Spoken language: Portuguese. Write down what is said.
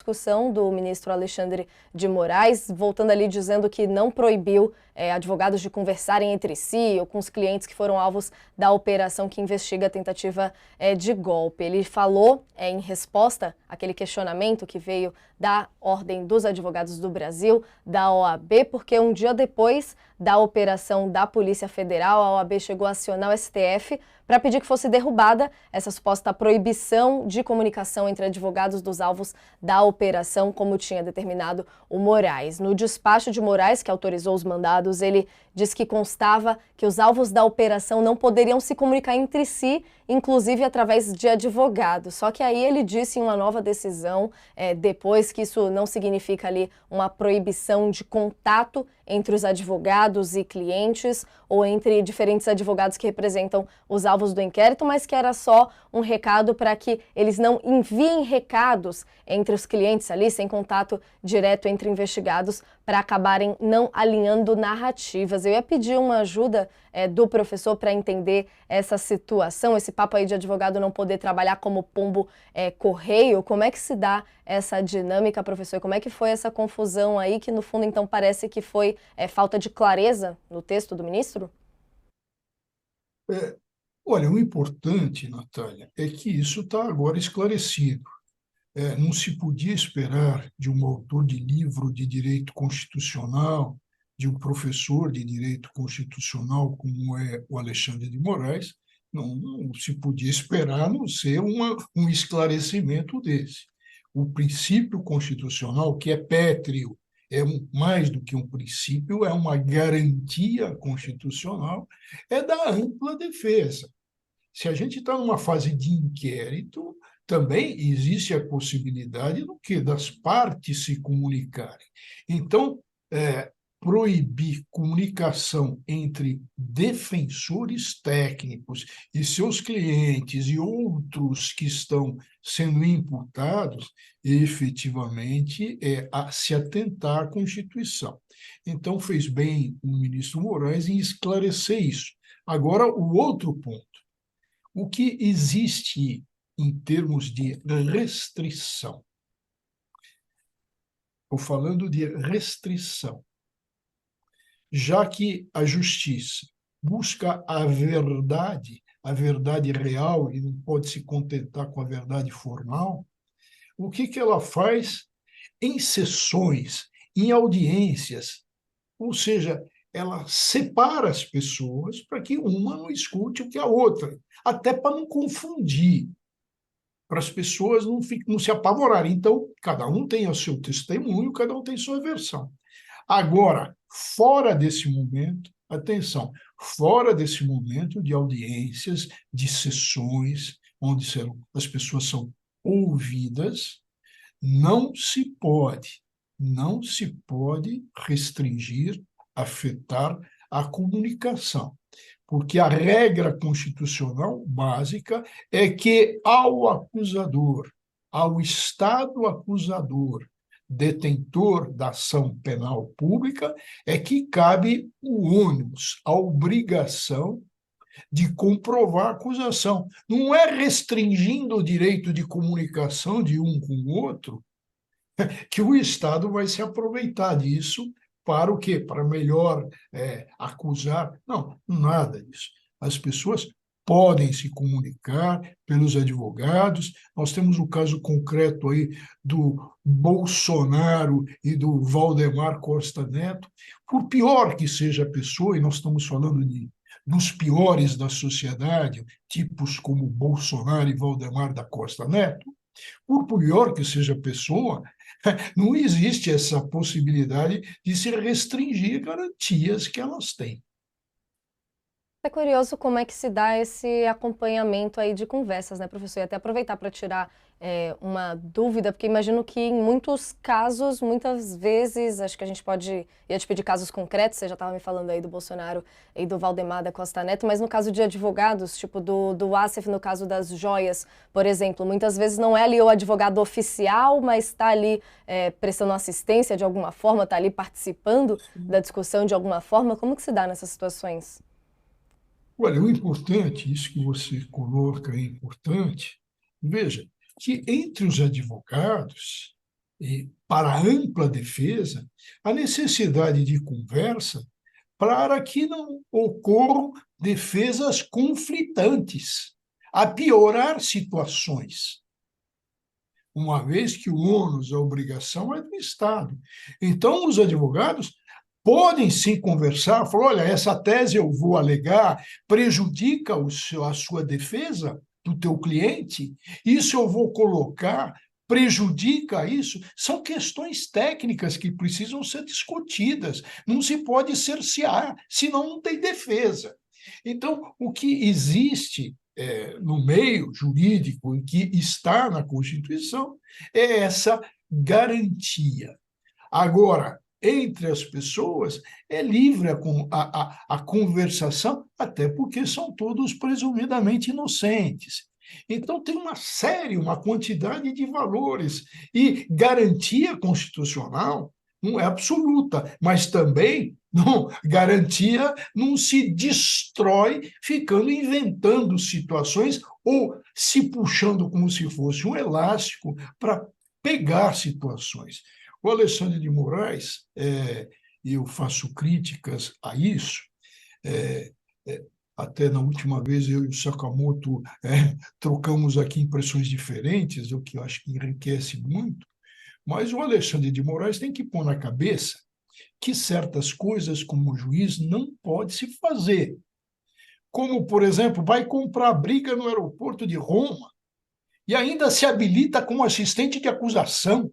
discussão do ministro Alexandre de Moraes, voltando ali dizendo que não proibiu advogados de conversarem entre si ou com os clientes que foram alvos da operação que investiga a tentativa de golpe. Ele falou, em resposta àquele questionamento que veio da Ordem dos Advogados do Brasil, da OAB, porque um dia depois da operação da Polícia Federal, a OAB chegou a acionar o STF para pedir que fosse derrubada essa suposta proibição de comunicação entre advogados dos alvos da operação, como tinha determinado o Moraes. No despacho de Moraes, que autorizou os mandados, ele diz que constava que os alvos da operação não poderiam se comunicar entre si, inclusive através de advogados. Só que aí ele disse em uma nova decisão, depois, que isso não significa ali uma proibição de contato entre os advogados e clientes ou entre diferentes advogados que representam os alvos do inquérito, mas que era só um recado para que eles não enviem recados entre os clientes ali, sem contato direto entre investigados, para acabarem não alinhando narrativas. Eu ia pedir uma ajuda do professor para entender essa situação, esse papo aí de advogado não poder trabalhar como pombo correio. Como é que se dá essa dinâmica, professor? Como é que foi essa confusão aí, que no fundo então parece que foi falta de clareza no texto do ministro? Olha, o importante, Natália, é que isso está agora esclarecido. Não se podia esperar de um autor de livro de direito constitucional, de um professor de direito constitucional como é o Alexandre de Moraes, não se podia esperar a não ser um esclarecimento desse. O princípio constitucional, que é pétreo, mais do que um princípio, é uma garantia constitucional, é da ampla defesa. Se a gente está numa fase de inquérito, também existe a possibilidade das partes se comunicarem. Então, proibir comunicação entre defensores técnicos e seus clientes e outros que estão sendo imputados, efetivamente, é se atentar à Constituição. Então, fez bem o ministro Moraes em esclarecer isso. Agora, o outro ponto. O que existe em termos de restrição? Estou falando de restrição. Já que a justiça busca a verdade real, e não pode se contentar com a verdade formal, o que ela faz em sessões, em audiências? Ou seja, ela separa as pessoas para que uma não escute o que a outra, até para não confundir, para as pessoas não se apavorarem. Então, cada um tem o seu testemunho, cada um tem sua versão. Agora, fora desse momento, atenção, fora desse momento de audiências, de sessões, onde as pessoas são ouvidas, não se pode restringir, afetar a comunicação, porque a regra constitucional básica é que ao acusador, ao Estado acusador, detentor da ação penal pública, é que cabe o ônus, a obrigação de comprovar a acusação. Não é restringindo o direito de comunicação de um com o outro que o Estado vai se aproveitar disso para o quê? Para melhor acusar. Não, nada disso. As pessoas podem se comunicar pelos advogados. Nós temos o caso concreto aí do Bolsonaro e do Valdemar Costa Neto. Por pior que seja a pessoa, e nós estamos falando dos piores da sociedade, tipos como Bolsonaro e Valdemar da Costa Neto, por pior que seja a pessoa, não existe essa possibilidade de se restringir garantias que elas têm. É curioso como é que se dá esse acompanhamento aí de conversas, né, professor? E até aproveitar para tirar uma dúvida, porque imagino que em muitos casos, muitas vezes, acho que a gente ia te pedir casos concretos, você já estava me falando aí do Bolsonaro e do Valdemar da Costa Neto, mas no caso de advogados, tipo do Assef, no caso das joias, por exemplo, muitas vezes não é ali o advogado oficial, mas está ali prestando assistência de alguma forma, está ali participando da discussão de alguma forma. Como que se dá nessas situações? Olha, o importante, isso que você coloca é importante, veja, que entre os advogados para a ampla defesa, a necessidade de conversa para que não ocorram defesas conflitantes, a piorar situações, uma vez que o ônus, a obrigação é do Estado. Então, os advogados podem sim conversar, falar, olha, essa tese eu vou alegar prejudica a sua defesa do teu cliente, isso eu vou colocar, prejudica isso, são questões técnicas que precisam ser discutidas, não se pode cercear, senão não tem defesa. Então, o que existe no meio jurídico e que está na Constituição é essa garantia. Agora, entre as pessoas, é livre a conversação, até porque são todos presumidamente inocentes. Então, tem uma série, uma quantidade de valores. E garantia constitucional não é absoluta, mas também não, garantia não se destrói ficando inventando situações ou se puxando como se fosse um elástico para pegar situações. O Alexandre de Moraes, eu faço críticas a isso, é, é, até na última vez eu e o Sakamoto trocamos aqui impressões diferentes, o que eu acho que enriquece muito, mas o Alexandre de Moraes tem que pôr na cabeça que certas coisas, como juiz, não pode se fazer. Como, por exemplo, vai comprar briga no aeroporto de Roma e ainda se habilita como assistente de acusação.